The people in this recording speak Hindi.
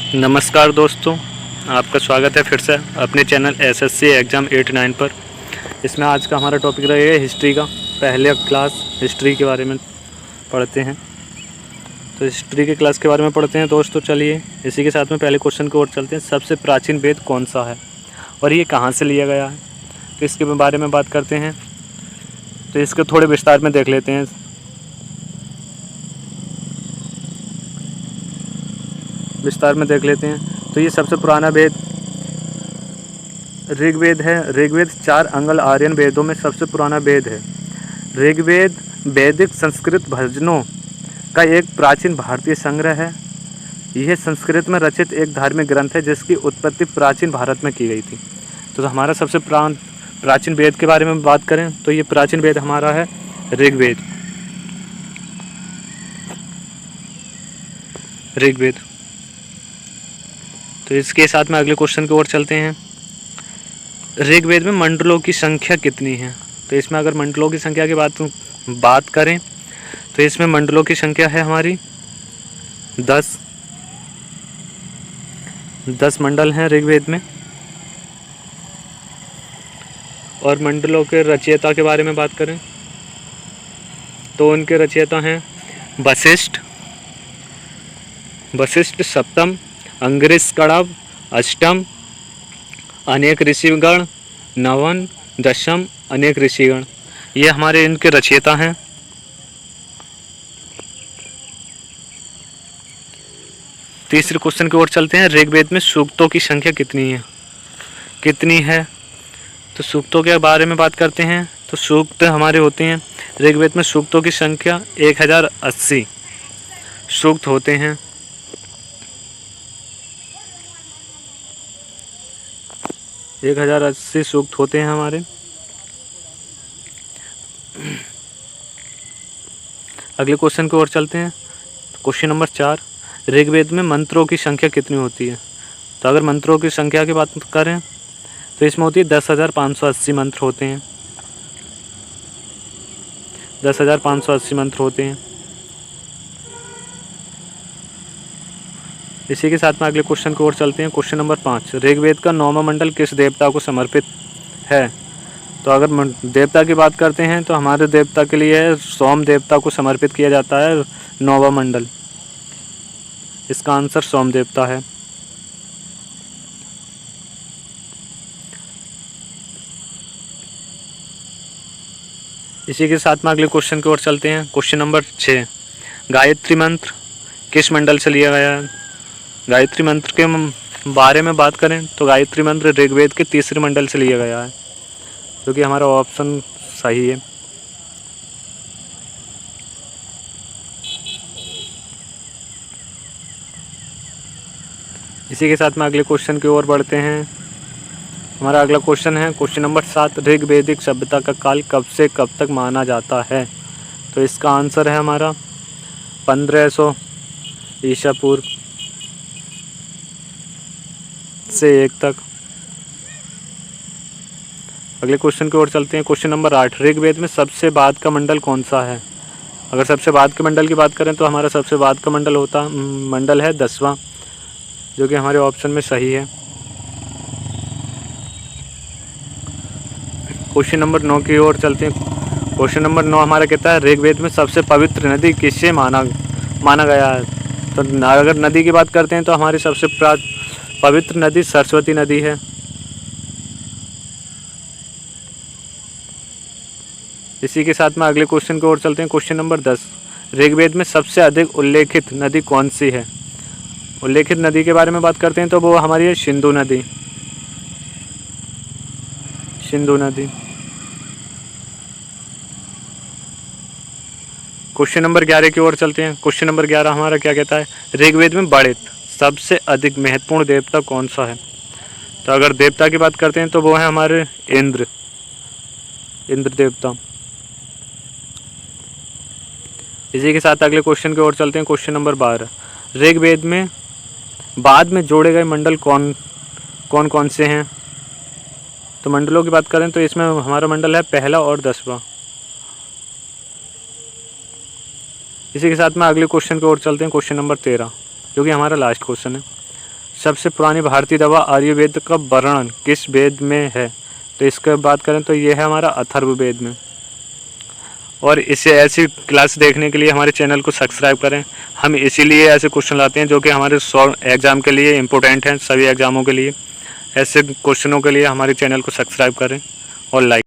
नमस्कार दोस्तों, आपका स्वागत है फिर से अपने चैनल एसएससी एग्ज़ाम 89 पर। इसमें आज का हमारा टॉपिक रहेगा हिस्ट्री का। पहले क्लास हिस्ट्री के बारे में पढ़ते हैं, तो हिस्ट्री के क्लास के बारे में पढ़ते हैं दोस्तों। चलिए इसी के साथ में पहले क्वेश्चन की ओर चलते हैं। सबसे प्राचीन वेद कौन सा है और ये कहाँ से लिया गया है, तो इसके बारे में बात करते हैं। तो इसके थोड़े विस्तार में देख लेते हैं। तो ये सबसे पुराना वेद ऋग्वेद है। ऋग्वेद 4 अंगल आर्यन वेदों में सबसे पुराना वेद है। ऋग्वेद वैदिक संस्कृत भजनों का एक प्राचीन भारतीय संग्रह है। यह संस्कृत में रचित एक धार्मिक ग्रंथ है जिसकी उत्पत्ति प्राचीन भारत में की गई थी। तो हमारा सबसे प्राचीन वेद के बारे में बात करें तो ये प्राचीन वेद हमारा है ऋग्वेद। तो इसके साथ में अगले क्वेश्चन की ओर चलते हैं। ऋग्वेद में मंडलों की संख्या कितनी है, तो इसमें अगर मंडलों की संख्या की बात करें तो इसमें मंडलों की संख्या है हमारी 10 मंडल हैं ऋग्वेद में। और मंडलों के रचयिता के बारे में बात करें तो उनके रचयिता हैं वशिष्ठ सप्तम, अंग्रिस कड़व अष्टम, अनेक ऋषिगण नवम, दशम, अनेक ऋषिगण। ये हमारे इनके रचयिता हैं। तीसरे क्वेश्चन की ओर चलते हैं। ऋग्वेद में सूक्तों की संख्या कितनी है, तो सूक्तों के बारे में बात करते हैं। तो सूक्त हमारे होते हैं ऋग्वेद में सूक्तों की संख्या 1080 सूक्त होते हैं। सूक्त होते हैं हमारे। अगले क्वेश्चन की ओर चलते हैं। क्वेश्चन नंबर 4, ऋग्वेद में मंत्रों की संख्या कितनी होती है, तो अगर मंत्रों की संख्या की बात करें तो इसमें होती है 10,580 मंत्र होते हैं। 10,580 मंत्र होते हैं। इसी के साथ में अगले क्वेश्चन की ओर चलते हैं। क्वेश्चन नंबर 5, ऋग्वेद का 9वां मंडल किस देवता को समर्पित है, तो अगर देवता की बात करते हैं तो हमारे देवता के लिए सोम देवता को समर्पित किया जाता है 9वां मंडल। इसका आंसर सोम देवता है। इसी के साथ में अगले क्वेश्चन की ओर चलते हैं। क्वेश्चन नंबर 6, गायत्री मंत्र किस मंडल से लिया गया है। गायत्री मंत्र के बारे में बात करें तो गायत्री मंत्र ऋग्वेद के 3रे मंडल से लिया गया है, जो कि हमारा ऑप्शन सही है। इसी के साथ में अगले क्वेश्चन की ओर बढ़ते हैं। हमारा अगला क्वेश्चन है क्वेश्चन नंबर 7, ऋग्वेदिक सभ्यता का काल कब से कब तक माना जाता है, तो इसका आंसर है हमारा 1500 ईसा पूर्व से 1 तक। अगले क्वेश्चन की ओर चलते हैं। क्वेश्चन नंबर 8, ऋग्वेद में सबसे बाद का मंडल कौन सा है। अगर सबसे बाद के मंडल की बात करें तो हमारा सबसे बाद का मंडल है 10वां, जो कि हमारे ऑप्शन में सही है। क्वेश्चन नंबर 9 की ओर चलते हैं। क्वेश्चन नंबर 9 हमारा कहता है ऋग्वेद में सबसे पवित्र नदी किससे माना गया है, तो अगर नदी की बात करते हैं तो हमारी सबसे पवित्र नदी सरस्वती नदी है। इसी के साथ में अगले क्वेश्चन की ओर चलते हैं। क्वेश्चन नंबर 10, ऋग्वेद में सबसे अधिक उल्लेखित नदी कौन सी है। उल्लेखित नदी के बारे में बात करते हैं तो वो हमारी है सिंधु नदी। क्वेश्चन नंबर 11 की ओर चलते हैं। क्वेश्चन नंबर 11 हमारा क्या कहता है, ऋग्वेद में वर्णित सबसे अधिक महत्वपूर्ण देवता कौन सा है, तो अगर देवता की बात करते हैं तो वो है हमारे इंद्र देवता। इसी के साथ अगले क्वेश्चन की ओर चलते हैं। क्वेश्चन नंबर 12, ऋग्वेद में बाद में जोड़े गए मंडल कौन से हैं, तो मंडलों की बात करें तो इसमें हमारा मंडल है पहला और 10वां। इसी के साथ में अगले क्वेश्चन की ओर चलते हैं, क्वेश्चन नंबर 13, जो कि हमारा लास्ट क्वेश्चन है। सबसे पुरानी भारतीय दवा आयुर्वेद का वर्णन किस वेद में है? तो इसके बात करें तो ये है हमारा अथर्ववेद में। और इसे ऐसी क्लास देखने के लिए हमारे चैनल को सब्सक्राइब करें। हम इसीलिए ऐसे क्वेश्चन लाते हैं जो कि हमारे एग्ज़ाम के लिए इम्पोर्टेंट हैं, सभी एग्ज़ामों के लिए। ऐसे क्वेश्चनों के लिए हमारे चैनल को सब्सक्राइब करें और लाइक